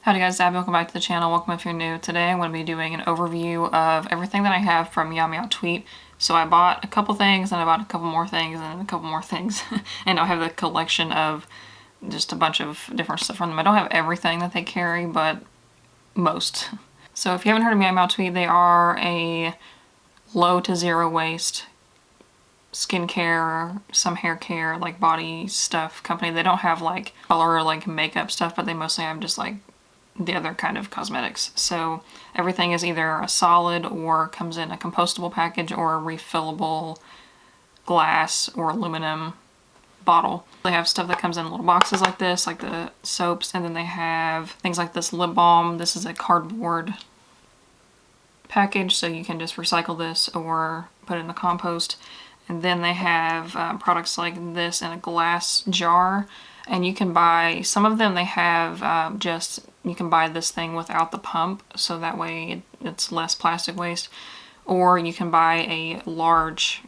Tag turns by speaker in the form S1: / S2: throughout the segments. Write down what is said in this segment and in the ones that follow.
S1: Howdy guys, Abby, welcome back to the channel. Welcome if you're new. Today I'm going to be doing an overview of everything that I have from Meow Meow Tweet. So I bought a couple things, and I bought a couple more things, and a couple more things. And I have the collection of just a bunch of different stuff from them. I don't have everything that they carry, but most. So if you haven't heard of Meow Meow Tweet, they are a low to zero waste skincare, some hair care, like body stuff company. They don't have like color or like makeup stuff, but they mostly have just like the other kind of cosmetics. So everything is either a solid or comes in a compostable package or a refillable glass or aluminum bottle. They have stuff that comes in little boxes like this, like the soaps, and then they have things like this lip balm. This is a cardboard package, so you can just recycle this or put it in the compost. And then they have products like this in a glass jar, and you can buy, some of them they have you can buy this thing without the pump, so that way it's less plastic waste. Or you can buy a large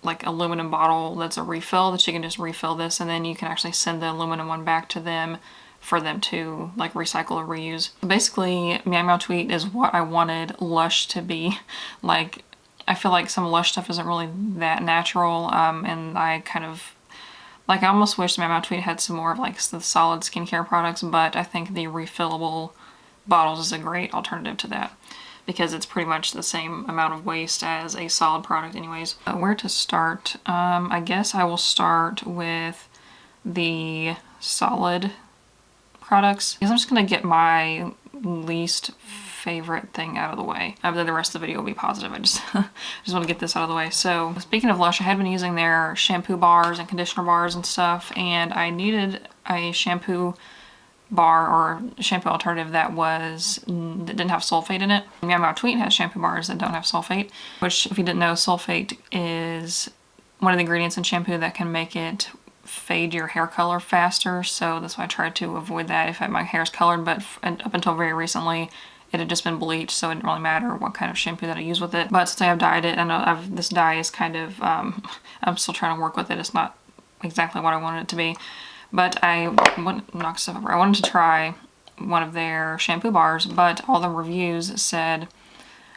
S1: like aluminum bottle that's a refill that you can just refill this, and then you can actually send the aluminum one back to them for them to like recycle or reuse. Basically, Meow Meow Tweet is what I wanted Lush to be. Like, I feel like some Lush stuff isn't really that natural, and I kind of like, I almost wish Meow Meow Tweet had some more of like the solid skincare products, but I think the refillable bottles is a great alternative to that because it's pretty much the same amount of waste as a solid product anyways. Where to start? I guess I will start with the solid products because I'm just gonna get my least favorite thing out of the way. Then the rest of the video will be positive. I just want to get this out of the way. So speaking of Lush, I had been using their shampoo bars and conditioner bars and stuff, and I needed a shampoo bar or shampoo alternative that didn't have sulfate in it. Meow Meow Tweet has shampoo bars that don't have sulfate, which, if you didn't know, sulfate is one of the ingredients in shampoo that can make it fade your hair color faster, so that's why I tried to avoid that if my hair's colored, but up until very recently it had just been bleached, so it didn't really matter what kind of shampoo that I use with it. But since I have dyed it, I know this dye is kind of, I'm still trying to work with it. It's not exactly what I wanted it to be. But I wanted to try one of their shampoo bars, but all the reviews said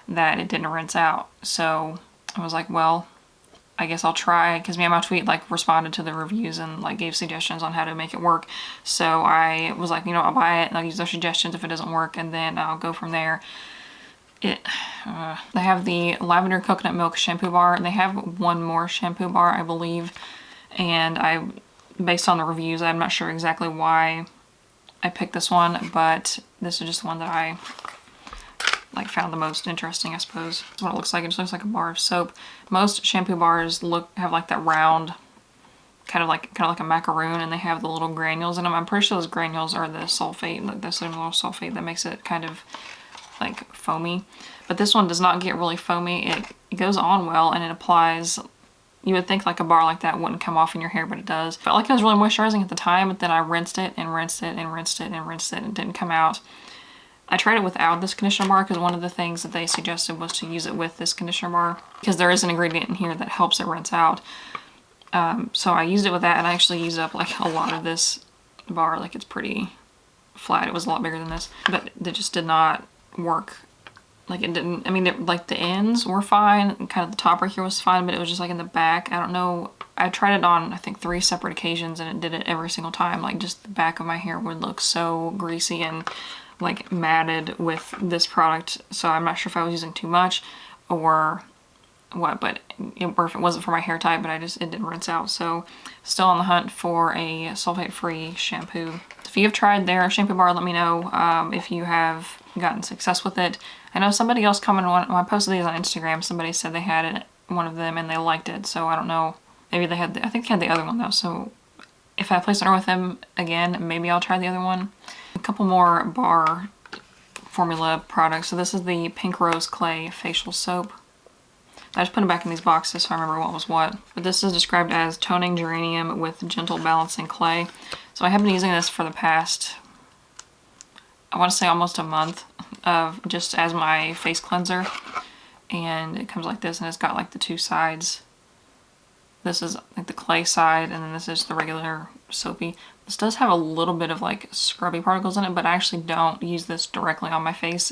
S1: that it didn't rinse out. So I was like, well, I guess I'll try, because Meow Meow Tweet like responded to the reviews and like gave suggestions on how to make it work. So I was like, you know, I'll buy it and I'll use their suggestions if it doesn't work, and then I'll go from there. They have the lavender coconut milk shampoo bar, and they have one more shampoo bar, I believe. And based on the reviews, I'm not sure exactly why I picked this one, but this is just one that I like found the most interesting, I suppose. That's what it looks like. It just looks like a bar of soap. Most shampoo bars have like that round, kind of like a macaroon, and they have the little granules in them. I'm pretty sure those granules are the sulfate, like the sodium lauryl sulfate that makes it kind of like foamy. But this one does not get really foamy. It goes on well, and it applies. You would think like a bar like that wouldn't come off in your hair, but it does. Felt like it was really moisturizing at the time, but then I rinsed it and rinsed it and rinsed it and rinsed it, and it didn't come out. I tried it without this conditioner bar because one of the things that they suggested was to use it with this conditioner bar because there is an ingredient in here that helps it rinse out. So I used it with that, and I actually used up like a lot of this bar. Like, it's pretty flat. It was a lot bigger than this, but it just did not work. Like, it didn't, I mean, like the ends were fine, and kind of the top right here was fine, but it was just like in the back. I don't know. I tried it on, I think, 3 separate occasions, and it did it every single time. Like, just the back of my hair would look so greasy and like matted with this product. So I'm not sure if I was using too much or what, but or if it wasn't for my hair type, but it didn't rinse out. So still on the hunt for a sulfate-free shampoo. If you have tried their shampoo bar, let me know if you have gotten success with it. I know somebody else commented when I posted these on Instagram, somebody said they had it, one of them, and they liked it. So I don't know, maybe they had I think they had the other one though. So if I place an order with them again, maybe I'll try the other one. A couple more bar formula products. So this is the Pink Rose Clay Facial Soap. I just put them back in these boxes so I remember what was what. But this is described as toning geranium with gentle balancing clay. So I have been using this for the past, I want to say almost a month, of just as my face cleanser. And it comes like this, and it's got like the 2 sides. This is like the clay side, and then this is the regular soapy. This does have a little bit of like scrubby particles in it, but I actually don't use this directly on my face.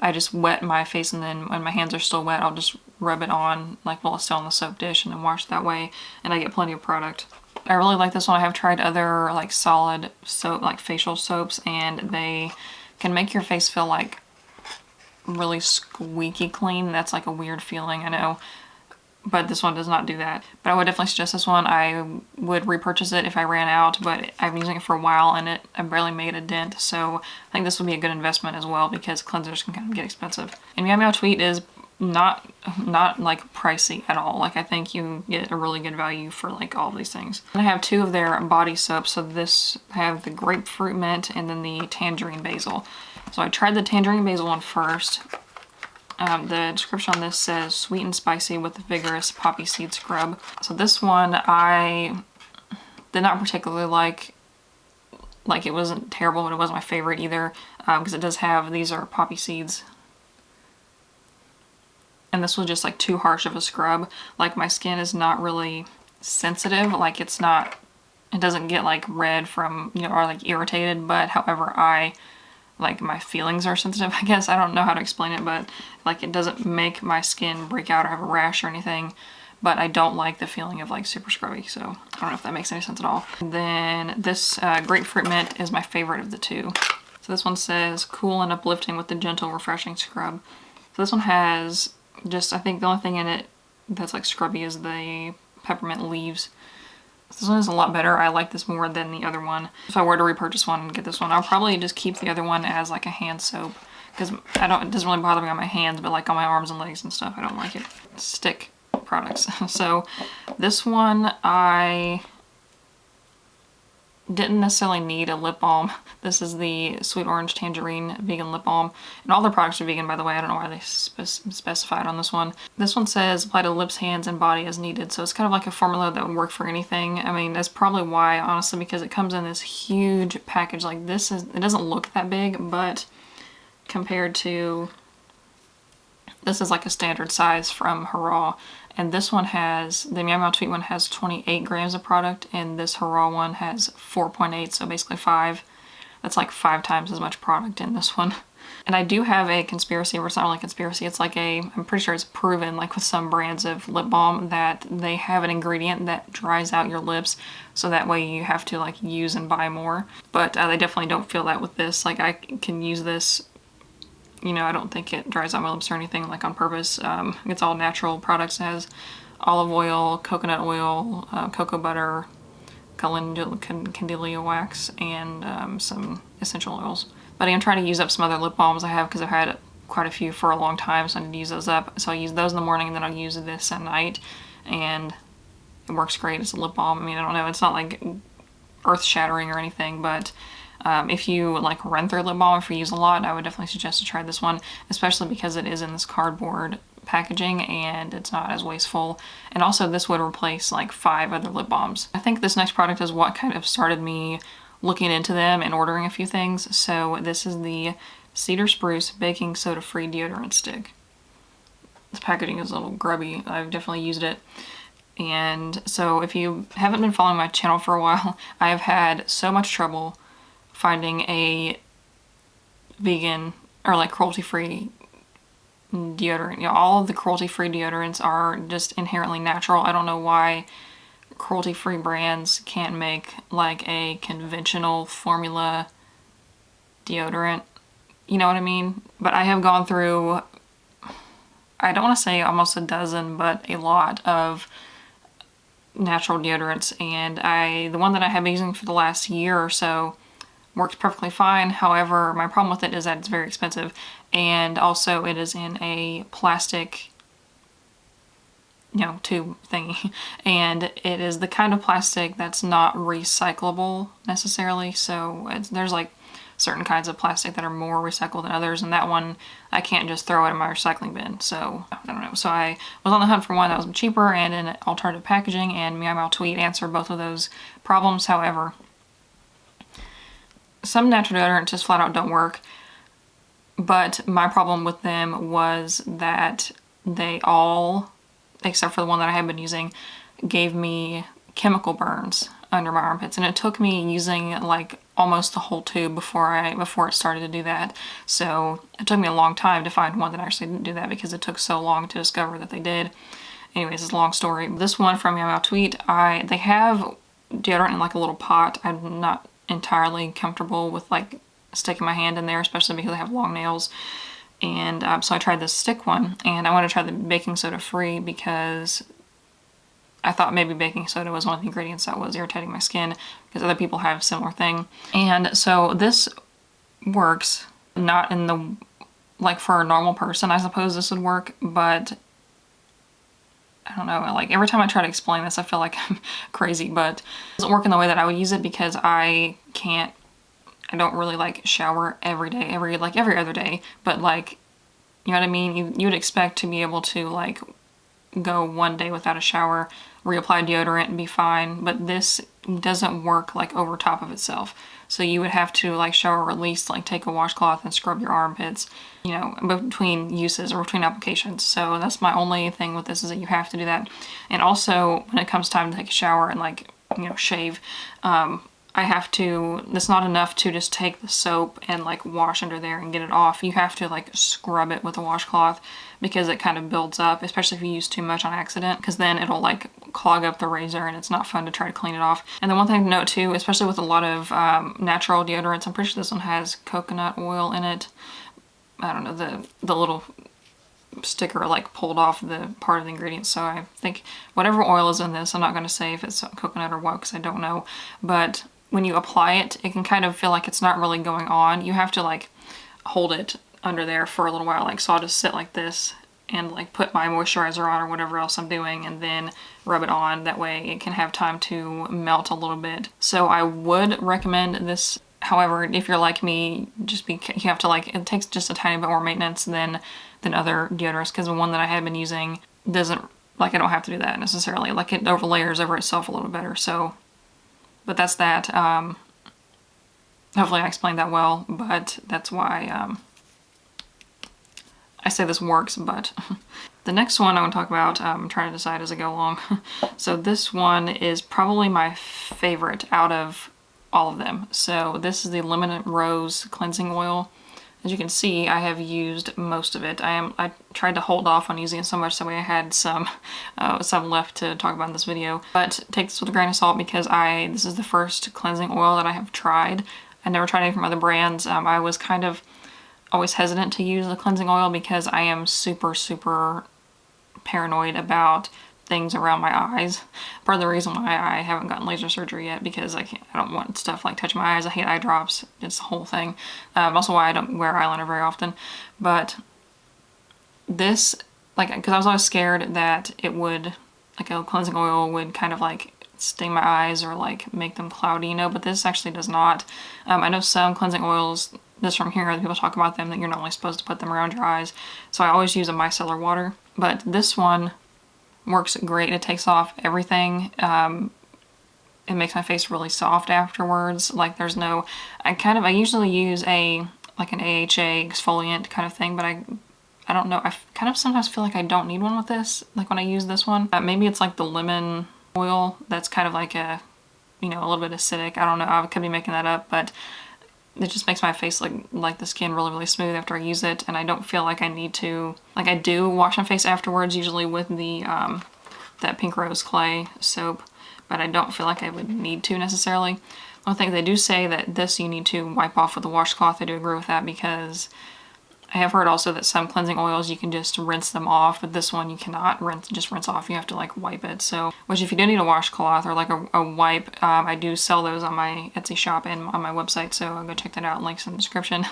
S1: I just wet my face, and then when my hands are still wet, I'll just rub it on like while it's still on the soap dish and then wash that way, and I get plenty of product. I really like this one. I have tried other like solid soap, like facial soaps, and they can make your face feel like really squeaky clean. That's like a weird feeling, I know, but this one does not do that. But I would definitely suggest this one. I would repurchase it if I ran out, but I've been using it for a while and I barely made a dent, so I think this would be a good investment as well, because cleansers can kind of get expensive. And Meow Meow Tweet is not like pricey at all. Like, I think you get a really good value for like all of these things. And I have two of their body soaps. So this, I have the grapefruit mint and then the tangerine basil. So I tried the tangerine basil one first. The description on this says sweet and spicy with a vigorous poppy seed scrub. So this one I did not particularly like. Like, it wasn't terrible, but it wasn't my favorite either, because it does have, these are poppy seeds. And this was just like too harsh of a scrub. Like, my skin is not really sensitive. Like, it doesn't get like red from, you know, or like irritated, but however like my feelings are sensitive, I guess. I don't know how to explain it, but like it doesn't make my skin break out or have a rash or anything, but I don't like the feeling of like super scrubby, so I don't know if that makes any sense at all. And then this grapefruit mint is my favorite of the two. So this one says cool and uplifting with the gentle refreshing scrub. So this one has just, I think the only thing in it that's like scrubby is the peppermint leaves. This one is a lot better. I like this more than the other one. If I were to repurchase one and get this one, I'll probably just keep the other one as like a hand soap, because it doesn't really bother me on my hands, but like on my arms and legs and stuff, I don't like it. Stick products. So this one, I didn't necessarily need a lip balm. This is the Sweet Orange Tangerine Vegan Lip Balm. And all their products are vegan, by the way. I don't know why they specified on this one. This one says apply to lips, hands, and body as needed. So it's kind of like a formula that would work for anything. I mean, that's probably why, honestly, because it comes in this huge package. Like, this is, it doesn't look that big, but compared to, this is like a standard size from Hurraw. And this one has, the Meow Meow Tweet one has 28 grams of product, and this Hurraw one has 4.8, so basically 5. That's like 5 times as much product in this one. And I do have a conspiracy, or it's not really a conspiracy, it's like I'm pretty sure it's proven, like with some brands of lip balm, that they have an ingredient that dries out your lips, so that way you have to like use and buy more. But they definitely don't feel that with this. Like, I can use this, you know, I don't think it dries out my lips or anything like on purpose. It's all natural products. It has olive oil, coconut oil, cocoa butter, calendula wax, and some essential oils. But I'm trying to use up some other lip balms I have, because I've had quite a few for a long time, so I need to use those up. So I'll use those in the morning, and then I'll use this at night, and it works great. It's a lip balm. I mean, I don't know, it's not like earth-shattering or anything, but if you like run through lip balm, if you use a lot, I would definitely suggest to try this one, especially because it is in this cardboard packaging and it's not as wasteful. And also, this would replace like 5 other lip balms. I think this next product is what kind of started me looking into them and ordering a few things. So this is the Cedar Spruce Baking Soda Free Deodorant Stick. This packaging is a little grubby. I've definitely used it. And so if you haven't been following my channel for a while, I have had so much trouble finding a vegan or like cruelty-free deodorant. You know, all of the cruelty-free deodorants are just inherently natural. I don't know why cruelty-free brands can't make like a conventional formula deodorant. You know what I mean? But I have gone through, I don't want to say almost a dozen, but a lot of natural deodorants, and the one that I have been using for the last year or so works perfectly fine. However, my problem with it is that it's very expensive, and also it is in a plastic, you know, tube thingy, and it is the kind of plastic that's not recyclable necessarily. So there's like certain kinds of plastic that are more recycled than others, and that one I can't just throw it in my recycling bin. So I don't know. So I was on the hunt for one that was cheaper and in alternative packaging, and Meow Meow Tweet answered both of those problems. However, some natural deodorants just flat out don't work, but my problem with them was that they all, except for the one that I have been using, gave me chemical burns. under my armpits, and it took me using like almost the whole tube before it started to do that. So it took me a long time to find one that actually didn't do that, because it took so long to discover that they did. Anyways, it's a long story. This one from Meow Meow Tweet, they have deodorant in like a little pot. I'm not entirely comfortable with like sticking my hand in there, especially because I have long nails. And so I tried this stick one, and I want to try the baking soda free because I thought maybe baking soda was one of the ingredients that was irritating my skin, because other people have a similar thing. And so this works, not in the, like for a normal person I suppose this would work, but I don't know, like every time I try to explain this I feel like I'm crazy, but it doesn't work in the way that I would use it, because I don't really like shower every day, every other day, but like, you know what I mean? You would expect to be able to like go one day without a shower, reapply deodorant and be fine, but this doesn't work like over top of itself. So you would have to like shower, or at least like take a washcloth and scrub your armpits, you know, between uses or between applications. So that's my only thing with this, is that you have to do that. And also when it comes time to take a shower and like, you know, shave, I have to, it's not enough to just take the soap and like wash under there and get it off. You have to like scrub it with a washcloth, because it kind of builds up, especially if you use too much on accident, because then it'll like clog up the razor and it's not fun to try to clean it off. And the one thing to note too, especially with a lot of natural deodorants, I'm pretty sure this one has coconut oil in it. I don't know, the little sticker like pulled off the part of the ingredients, so I think whatever oil is in this, I'm not going to say if it's coconut or what, because I don't know, but when you apply it, it can kind of feel like it's not really going on. You have to like hold it under there for a little while, like, so I'll just sit like this and like put my moisturizer on or whatever else I'm doing, and then rub it on. That way it can have time to melt a little bit. So I would recommend this. However, if you're like me, you have to like, it takes just a tiny bit more maintenance than other deodorants, because the one that I had been using doesn't, like, I don't have to do that necessarily. Like, it layers over itself a little better. So, but that's that. Hopefully I explained that well, but that's why I say this works. But the next one I want to talk about, I'm trying to decide as I go along. So this one is probably my favorite out of all of them. So this is the Lemon Rose Cleansing Oil. As you can see, I have used most of it. I tried to hold off on using it so much, that way I had some left to talk about in this video. But take this with a grain of salt, because this is the first cleansing oil that I have tried. I never tried any from other brands. I was kind of always hesitant to use the cleansing oil, because I am super, super paranoid about things around my eyes. Part of the reason why I haven't gotten laser surgery yet, because I don't want stuff like touching my eyes. I hate eye drops. It's the whole thing. Also why I don't wear eyeliner very often. But this, like, because I was always scared that it would, like, a cleansing oil would kind of like sting my eyes or like make them cloudy, you know, but this actually does not. I know some cleansing oils, this from here, people talk about them, that you're not only supposed to put them around your eyes. So I always use a micellar water, but this one works great. It takes off everything. It makes my face really soft afterwards. Like, there's no, I usually use an AHA exfoliant kind of thing, but I don't know. I kind of sometimes feel like I don't need one with this, like when I use this one. Maybe it's like the lemon oil that's kind of like a little bit acidic. I don't know. I could be making that up, but it just makes my face like the skin really, really smooth after I use it, and I don't feel like I need to, like, I do wash my face afterwards, usually with the that Pink Rose Clay soap, but I don't feel like I would need to necessarily. One thing, they do say that this you need to wipe off with a washcloth. I do agree with that, because I have heard also that some cleansing oils you can just rinse them off, but this one you cannot rinse off. You have to like wipe it. So, which if you do need a washcloth or like a wipe, I do sell those on my Etsy shop and on my website, so I'll go check that out. Links in the description.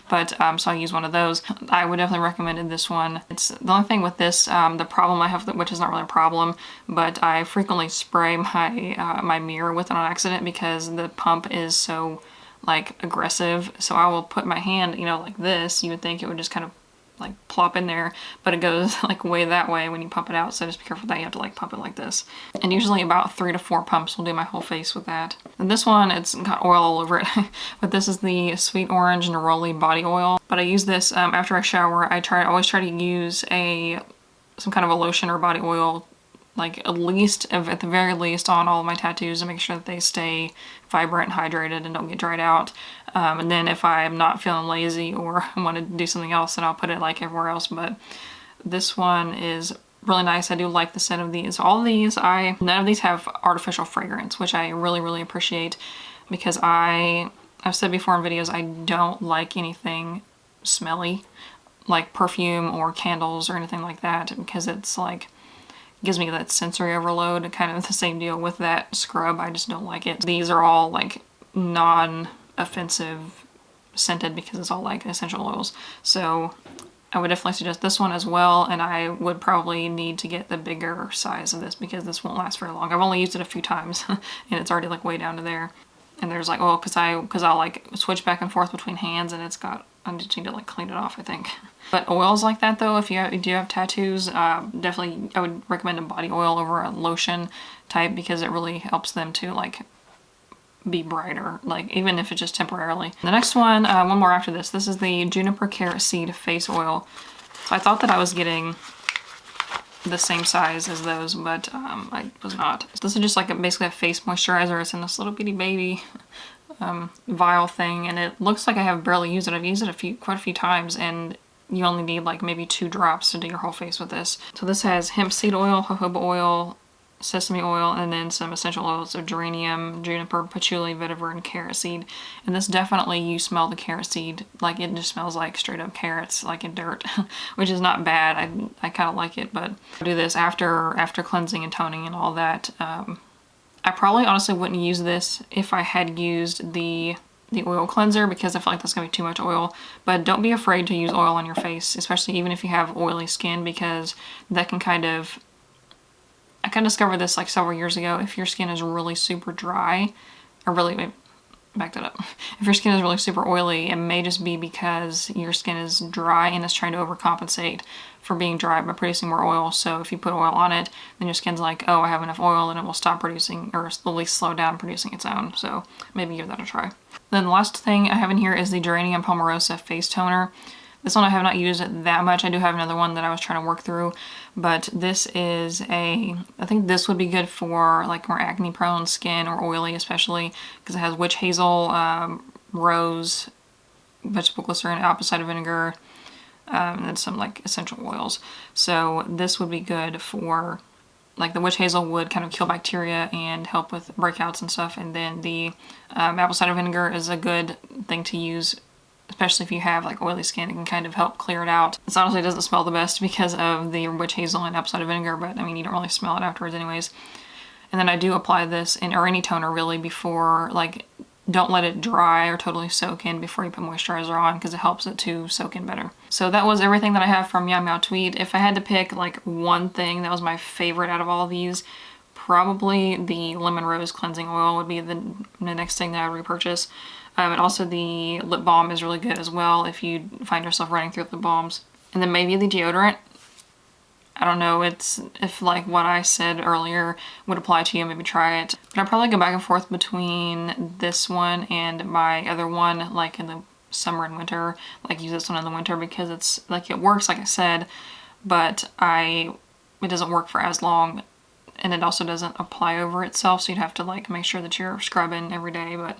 S1: But so I use one of those. I would definitely recommend this one. It's the only thing with this, the problem I have, which is not really a problem, but I frequently spray my my mirror with it on accident, because the pump is so like aggressive. So I will put my hand, like this. You would think it would just kind of like plop in there, but it goes like way that way when you pump it out. So just be careful that you have to like pump it like this. And usually about 3 to 4 pumps will do my whole face with that. And this one, it's got oil all over it, but this is the Sweet Orange Neroli Body Oil. But I use this after I shower. I always try to use some kind of a lotion or body oil like at the very least on all of my tattoos to make sure that they stay vibrant, hydrated, and don't get dried out. And then if I'm not feeling lazy or want to do something else, then I'll put it like everywhere else. But this one is really nice. I do like the scent of these. All of these, none of these have artificial fragrance, which I really, really appreciate, because I've said before in videos, I don't like anything smelly, like perfume or candles or anything like that, because it's like, gives me that sensory overload. Kind of the same deal with that scrub. I just don't like it. These are all like non-offensive scented because it's all like essential oils. So I would definitely suggest this one as well, and I would probably need to get the bigger size of this because this won't last very long. I've only used it a few times and it's already like way down to there. And there's like, because I'll like switch back and forth between hands, and I just need to like clean it off, I think. But oils like that though, if you do have tattoos, definitely I would recommend a body oil over a lotion type, because it really helps them to like be brighter, like even if it's just temporarily. The next one, one more after this. This is the Juniper Carrot Seed Face Oil. So I thought that I was getting the same size as those, but I was not. This is just like basically a face moisturizer. It's in this little bitty baby vial thing, and it looks like I have barely used it. I've used it quite a few times, and you only need like maybe 2 drops to do your whole face with this. So this has hemp seed oil, jojoba oil, sesame oil, and then some essential oils of geranium, juniper, patchouli, vetiver, and carrot seed. And this definitely, you smell the carrot seed. Like it just smells like straight up carrots, like in dirt, which is not bad. I kind of like it, but I do this after cleansing and toning and all that. I probably honestly wouldn't use this if I had used the oil cleanser, because I feel like that's gonna be too much oil. But don't be afraid to use oil on your face, especially even if you have oily skin, because that can kind of, I kind of discovered this like several years ago. If your skin is really super dry, or really, wait, back that up. If your skin is really super oily, it may just be because your skin is dry and is trying to overcompensate for being dry by producing more oil. So if you put oil on it, then your skin's like, oh, I have enough oil, and it will stop producing, or at least slow down producing its own. So maybe give that a try. Then the last thing I have in here is the Geranium Palmarosa Face Toner. This one I have not used it that much. I do have another one that I was trying to work through, but this is I think this would be good for like more acne prone skin or oily especially, because it has witch hazel, rose, vegetable glycerin, apple cider vinegar, and then some like essential oils. So this would be good for, like the witch hazel would kind of kill bacteria and help with breakouts and stuff, and then the apple cider vinegar is a good thing to use, especially if you have like oily skin. It can kind of help clear it out. This honestly doesn't smell the best because of the witch hazel and apple cider vinegar, but I mean, you don't really smell it afterwards anyways. And then I do apply this or any toner really before, like don't let it dry or totally soak in before you put moisturizer on, because it helps it to soak in better. So that was everything that I have from Meow Meow Tweed. If I had to pick like one thing that was my favorite out of all of these, probably the Lemon Rose Cleansing Oil would be the next thing that I would repurchase. And also the lip balm is really good as well if you find yourself running through lip balms. And then maybe the deodorant. I don't know, if like what I said earlier would apply to you, maybe try it. But I'd probably go back and forth between this one and my other one, like in the summer and winter. Like use this one in the winter because it's like, it works like I said, but it doesn't work for as long, and it also doesn't apply over itself, so you'd have to like make sure that you're scrubbing every day, but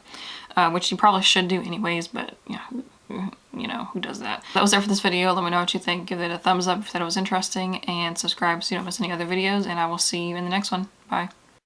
S1: which you probably should do anyways, but yeah, you know, who does that? That was it for this video. Let me know what you think. Give it a thumbs up if that was interesting, and subscribe so you don't miss any other videos, and I will see you in the next one. Bye.